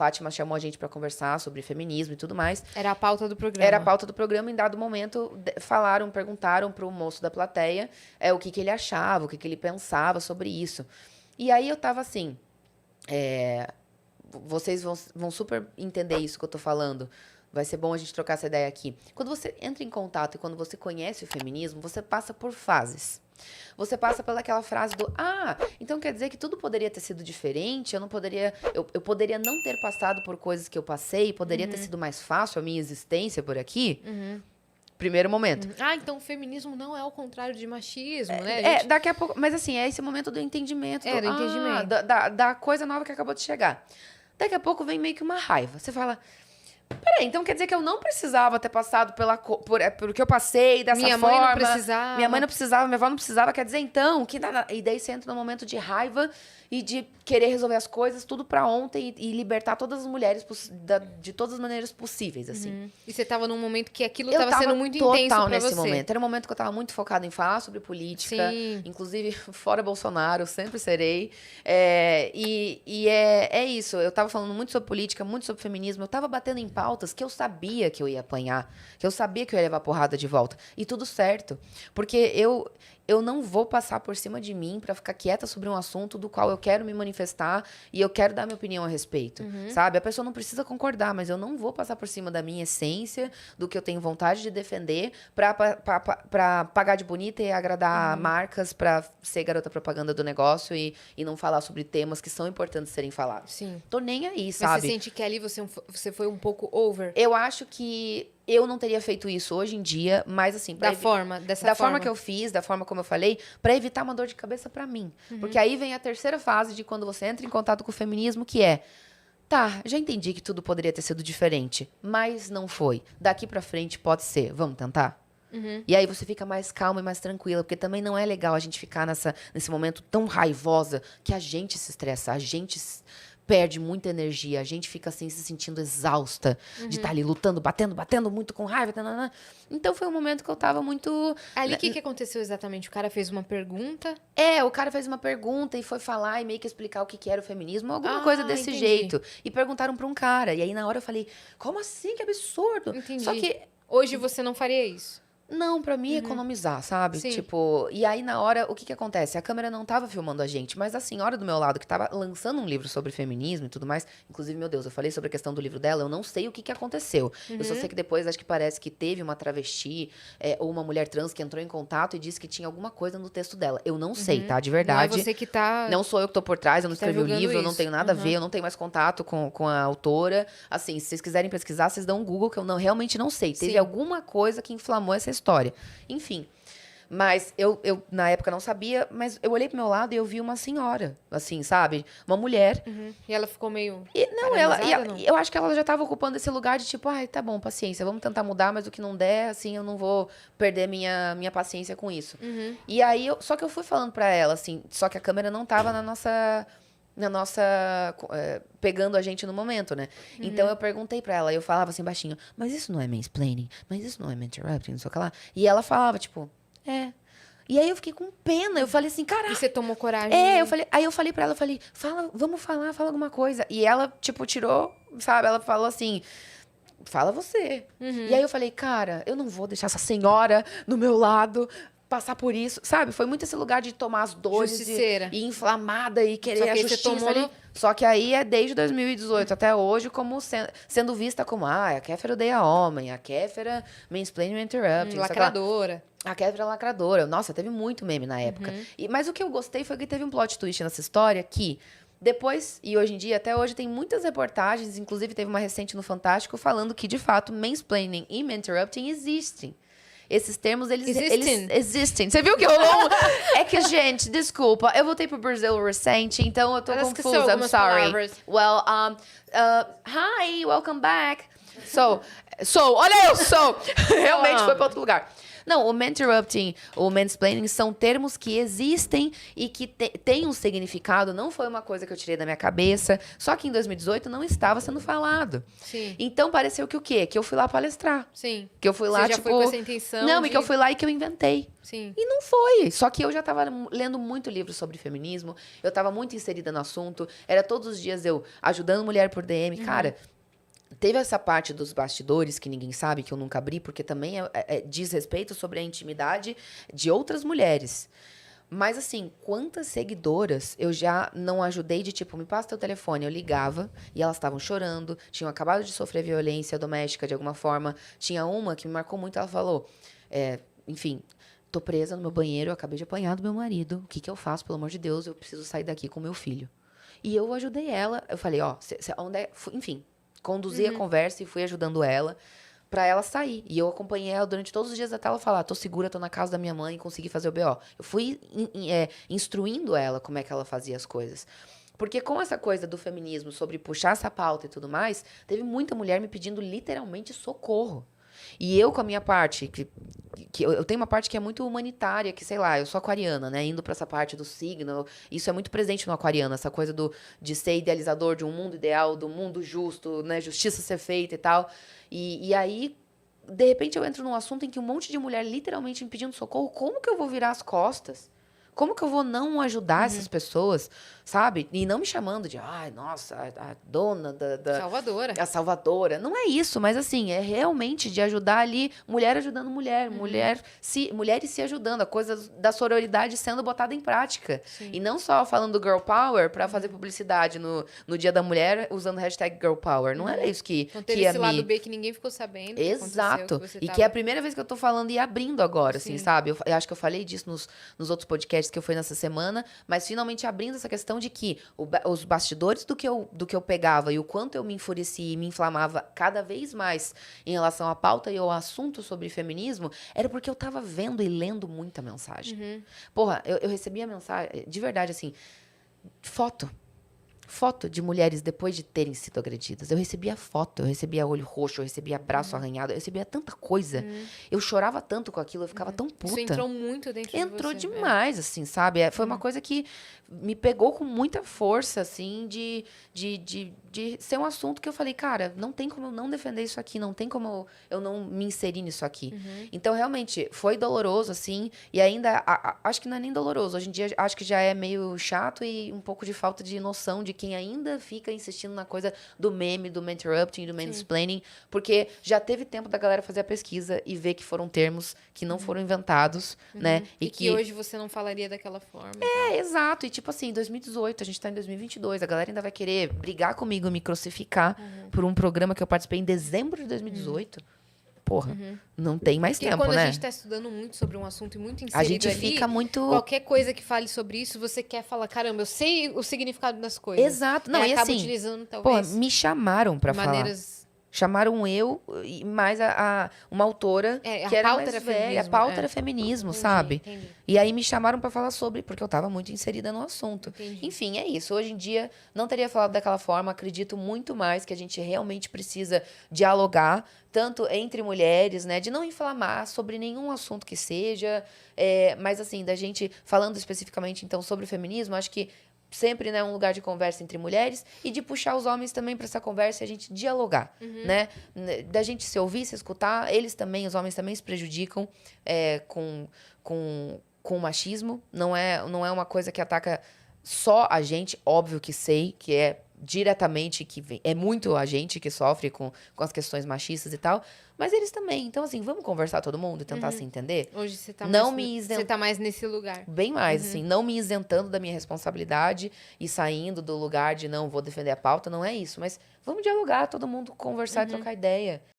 Fátima chamou a gente para conversar sobre feminismo e tudo mais. Era a pauta do programa. Era a pauta do programa. Em dado momento, perguntaram pro moço da plateia o que ele achava, o que ele pensava sobre isso. E aí eu tava assim... vocês vão super entender isso que eu tô falando. Vai ser bom a gente trocar essa ideia aqui. Quando você entra em contato e quando você conhece o feminismo, você passa por fases. Você passa pelaquela frase do então quer dizer que tudo poderia ter sido diferente, eu poderia não ter passado por coisas que eu passei, poderia ter sido mais fácil a minha existência por aqui. Primeiro momento. Então o feminismo não é o contrário de machismo, né? Daqui a pouco, mas assim, é esse momento do entendimento. Do entendimento. Da coisa nova que acabou de chegar. Daqui a pouco vem meio que uma raiva. Você fala... Peraí, então quer dizer que eu não precisava ter passado por que eu passei dessa forma. Minha mãe não precisava. Minha mãe não precisava, minha avó não precisava. Quer dizer, então, que nada. E daí você entra num momento de raiva e de querer resolver as coisas tudo pra ontem e libertar todas as mulheres de todas as maneiras possíveis, assim. E você tava num momento que aquilo tava sendo muito intenso pra nesse você. momento. Era um momento que eu tava muito focada em falar sobre política. Sim. Inclusive, fora Bolsonaro, sempre serei. É isso. Eu tava falando muito sobre política, muito sobre feminismo. Eu tava batendo em pautas que eu sabia que eu ia apanhar, que eu sabia que eu ia levar porrada de volta. E tudo certo. Porque eu não vou passar por cima de mim pra ficar quieta sobre um assunto do qual eu quero me manifestar e eu quero dar minha opinião a respeito, sabe? A pessoa não precisa concordar, mas eu não vou passar por cima da minha essência, do que eu tenho vontade de defender pra pagar de bonita e agradar marcas, pra ser garota propaganda do negócio e não falar sobre temas que são importantes serem falados. Sim. Tô nem aí, sabe? Mas você sente que ali você foi um pouco over? Eu acho que eu não teria feito isso hoje em dia, mas assim... Da forma que eu fiz, da forma como eu falei, pra evitar uma dor de cabeça pra mim. Porque aí vem a terceira fase de quando você entra em contato com o feminismo, que é... Tá, já entendi que tudo poderia ter sido diferente, mas não foi. Daqui pra frente pode ser. Vamos tentar? E aí você fica mais calma e mais tranquila, porque também não é legal a gente ficar nesse momento tão raivosa que a gente se estressa, a gente perde muita energia, a gente fica assim se sentindo exausta de estar ali lutando, batendo muito com raiva. Tanana. Então foi um momento que eu tava muito... Ali o que aconteceu exatamente? O cara fez uma pergunta? O cara fez uma pergunta e foi falar e meio que explicar o que era o feminismo, alguma coisa desse jeito. E perguntaram pra um cara. E aí na hora eu falei, como assim? Que absurdo. Entendi. Só que... Hoje você não faria isso? Não, pra mim, economizar, sabe? Sim. Tipo, e aí na hora, o que acontece? A câmera não tava filmando a gente, mas a senhora do meu lado, que tava lançando um livro sobre feminismo e tudo mais, inclusive, meu Deus, eu falei sobre a questão do livro dela, eu não sei o que aconteceu. Eu só sei que depois, acho que parece que teve uma travesti ou uma mulher trans que entrou em contato e disse que tinha alguma coisa no texto dela. Eu não sei, tá? De verdade. Não é você que tá... Não sou eu que tô por trás, eu não escrevi o livro, eu não isso. tenho nada a ver, eu não tenho mais contato com a autora. Assim, se vocês quiserem pesquisar, vocês dão um Google, que eu realmente não sei. Teve alguma coisa que inflamou essa história. Enfim, mas eu na época não sabia, mas eu olhei pro meu lado e eu vi uma senhora, assim, sabe? Uma mulher. E ela ficou meio... Não. Eu acho que ela já tava ocupando esse lugar de tipo, tá bom, paciência, vamos tentar mudar, mas o que não der, assim, eu não vou perder minha paciência com isso. E aí, só que eu fui falando pra ela, assim, só que a câmera não tava na nossa pegando a gente no momento, né? Então eu perguntei pra ela, eu falava assim baixinho, mas isso não é mansplaining? Mas isso não é interrupting, não sei o que lá. E ela falava, tipo, E aí eu fiquei com pena, eu falei assim, caraca. E você tomou coragem? Aí eu falei pra ela, fala, vamos falar, fala alguma coisa. E ela, tipo, tirou, sabe? Ela falou assim, fala você. E aí eu falei, cara, eu não vou deixar essa senhora no meu lado passar por isso, sabe? Foi muito esse lugar de tomar as dores e inflamada e querer a justiça ali. Só que aí é desde 2018 até hoje como sendo vista como, a Kéfera odeia homem, a Kéfera mansplaining and interrupting. Lacradora. A Kéfera lacradora. Nossa, teve muito meme na época. Mas o que eu gostei foi que teve um plot twist nessa história que... Depois, e hoje em dia, até hoje, tem muitas reportagens, inclusive teve uma recente no Fantástico, falando que, de fato, mansplaining e interrupting existem. Esses termos, eles existem. Você viu que rolou? É que, gente, desculpa. Eu voltei pro Brasil recente, então eu tô confusa. I'm sorry. Palavras. Well, hi, welcome back. Olha eu, realmente foi pra outro lugar. Não, o interrupting, o mansplaining são termos que existem e que têm um significado. Não foi uma coisa que eu tirei da minha cabeça. Só que em 2018 não estava sendo falado. Sim. Então pareceu que o quê? Que eu fui lá palestrar. Sim. Que eu fui lá, Você já tipo... foi com essa intenção Não, e que eu fui lá e que eu inventei. Sim. E não foi. Só que eu já tava lendo muito livro sobre feminismo. Eu tava muito inserida no assunto. Era todos os dias eu ajudando mulher por DM. Cara, teve essa parte dos bastidores que ninguém sabe, que eu nunca abri, porque também diz respeito sobre a intimidade de outras mulheres. Mas, assim, quantas seguidoras eu já não ajudei de, tipo, me passa teu telefone. Eu ligava e elas estavam chorando, tinham acabado de sofrer violência doméstica de alguma forma. Tinha uma que me marcou muito, ela falou, enfim, tô presa no meu banheiro, eu acabei de apanhar do meu marido. O que eu faço, pelo amor de Deus? Eu preciso sair daqui com meu filho. E eu ajudei ela. Eu falei, enfim, conduzi a conversa e fui ajudando ela pra ela sair. E eu acompanhei ela durante todos os dias até ela falar, tô segura, tô na casa da minha mãe, consegui fazer o BO. Eu fui instruindo ela como é que ela fazia as coisas. Porque com essa coisa do feminismo, sobre puxar essa pauta e tudo mais, teve muita mulher me pedindo literalmente socorro. E eu, com a minha parte, que eu tenho uma parte que é muito humanitária, que, sei lá, eu sou aquariana, né? Indo pra essa parte do signo. Isso é muito presente no aquariano, essa coisa de ser idealizador de um mundo ideal, do mundo justo, né? Justiça ser feita e tal. E aí, de repente, eu entro num assunto em que um monte de mulher literalmente me pedindo socorro. Como que eu vou virar as costas? Como que eu vou não ajudar essas pessoas, sabe? E não me chamando de, ai, nossa, a dona da... Salvadora. A salvadora. Não é isso, mas assim, é realmente de ajudar ali, mulher ajudando mulher, mulheres se ajudando, a coisa da sororidade sendo botada em prática. Sim. E não só falando do girl power pra fazer publicidade no Dia da Mulher usando o hashtag girl power. Não era isso que Então teve ia esse lado B que ninguém ficou sabendo. Que Exato. aconteceu, Que é a primeira vez que eu tô falando e abrindo agora, Sim. assim, sabe? Eu acho que eu falei disso nos outros podcasts que eu fui nessa semana, mas finalmente abrindo essa questão de que os bastidores do que eu pegava e o quanto eu me enfurecia e me inflamava cada vez mais em relação à pauta e ao assunto sobre feminismo, era porque eu tava vendo e lendo muita mensagem. Porra, eu recebia mensagem, de verdade, assim, foto de mulheres depois de terem sido agredidas. Eu recebia foto, eu recebia olho roxo, eu recebia braço arranhado, eu recebia tanta coisa. Eu chorava tanto com aquilo, eu ficava tão puta. Isso entrou muito dentro de você. Entrou demais, assim, sabe? Foi uma coisa que me pegou com muita força, assim, de ser um assunto que eu falei, cara, não tem como eu não defender isso aqui, não tem como eu não me inserir nisso aqui. Então, realmente, foi doloroso, assim, e ainda, acho que não é nem doloroso. Hoje em dia, acho que já é meio chato e um pouco de falta de noção de quem ainda fica insistindo na coisa do meme, do interrupting, do mansplaining, porque já teve tempo da galera fazer a pesquisa e ver que foram termos que não foram inventados, né? E que hoje você não falaria daquela forma. Exato. E tipo assim, em 2018, a gente tá em 2022, a galera ainda vai querer brigar comigo, me crucificar por um programa que eu participei em dezembro de 2018. Porra, não tem mais tempo, quando né? a gente tá estudando muito sobre um assunto e muito inserido A gente ali, fica muito... qualquer coisa que fale sobre isso, você quer falar, caramba, eu sei o significado das coisas. Exato. Não, e acaba assim, utilizando, pô, talvez, me chamaram pra maneiras... falar. Chamaram eu e mais uma autora que era mais velha. A pauta era feminismo, sabe? Entendi. E aí me chamaram pra falar sobre, porque eu tava muito inserida no assunto. Entendi. Enfim, é isso. Hoje em dia, não teria falado daquela forma. Acredito muito mais que a gente realmente precisa dialogar, tanto entre mulheres, né? De não inflamar sobre nenhum assunto que seja. Mas, assim, da gente, falando especificamente, então, sobre o feminismo, acho que sempre, né, um lugar de conversa entre mulheres e de puxar os homens também para essa conversa e a gente dialogar, né? Da gente se ouvir, se escutar. Eles também, os homens também se prejudicam com o machismo. Não é uma coisa que ataca só a gente, óbvio que sei que é diretamente, é muito a gente que sofre com as questões machistas e tal, mas eles também. Então, assim, vamos conversar todo mundo e tentar se entender? Hoje você tá, Você tá mais nesse lugar. Bem mais, assim, não me isentando da minha responsabilidade e saindo do lugar de não vou defender a pauta, não é isso, mas vamos dialogar, todo mundo conversar e trocar ideia.